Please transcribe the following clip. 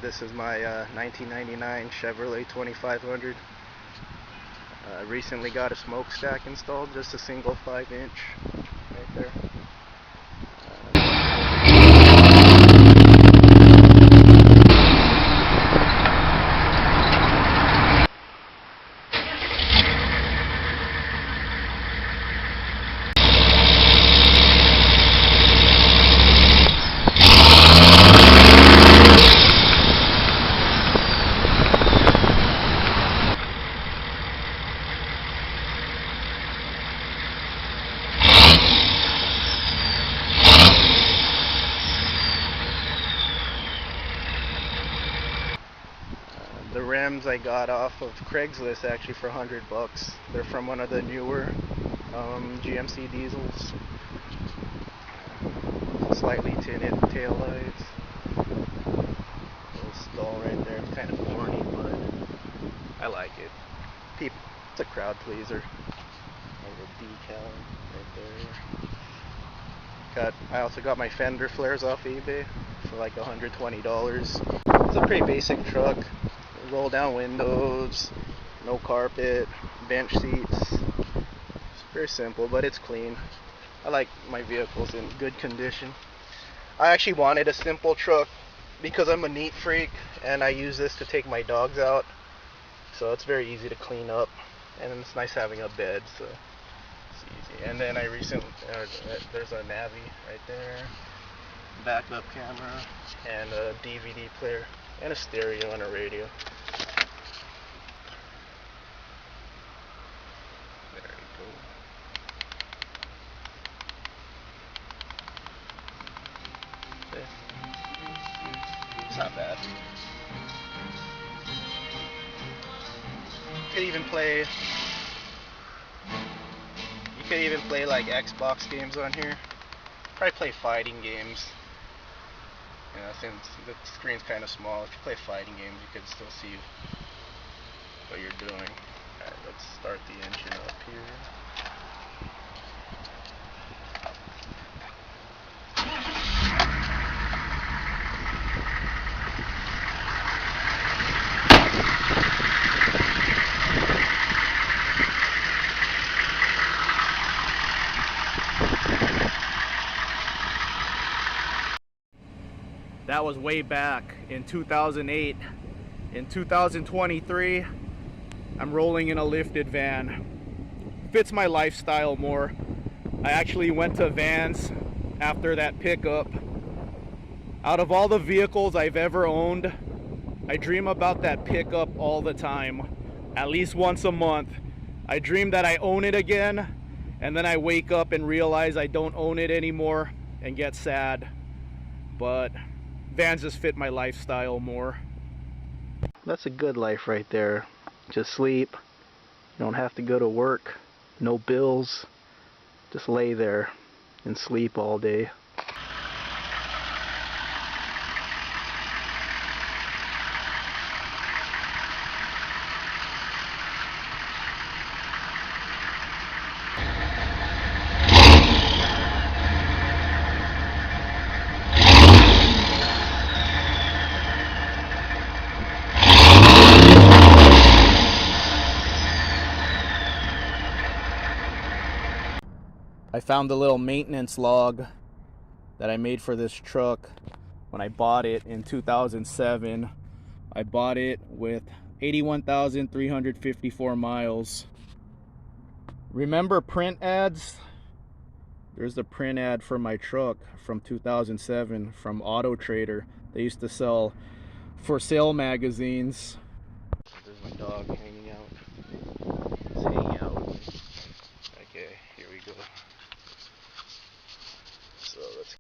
This is my 1999 Chevrolet 2500. Recently got a smokestack installed, just a single 5-inch right there. The rims I got off of Craigslist actually for $100. They're from one of the newer GMC diesels. Slightly tinted tail lights. Little stall right there. It's kind of corny, but I like it. It's a crowd pleaser. There's a decal right there. I also got my fender flares off eBay for like $120. It's a pretty basic truck. Roll down windows, no carpet, bench seats. It's very simple, but it's clean. I like my vehicles in good condition. I actually wanted a simple truck because I'm a neat freak and I use this to take my dogs out. So it's very easy to clean up, and it's nice having a bed, so it's easy. And then there's a Navi right there, backup camera, and a DVD player, and a stereo and a radio. There you go. Okay. It's not bad. You could even play like Xbox games on here. Probably play fighting games. You know, since the screen's kind of small, if you play fighting games, you can still see what you're doing. Alright, let's start the engine up here. That was way back in 2008. In 2023, I'm rolling in a lifted van. Fits my lifestyle more. I actually went to vans after that pickup. Out of all the vehicles I've ever owned, I dream about that pickup all the time. At least once a month. I dream that I own it again, and then I wake up and realize I don't own it anymore and get sad. But vans just fit my lifestyle more. That's a good life right there. Just sleep. You don't have to go to work. No bills. Just lay there and sleep all day. I found the little maintenance log that I made for this truck when I bought it in 2007. I bought it with 81,354 miles. Remember print ads? There's the print ad for my truck from 2007 from Auto Trader. They used to sell for sale magazines. There's my dog hanging out. He's hanging out with me. Okay, here we go. So let's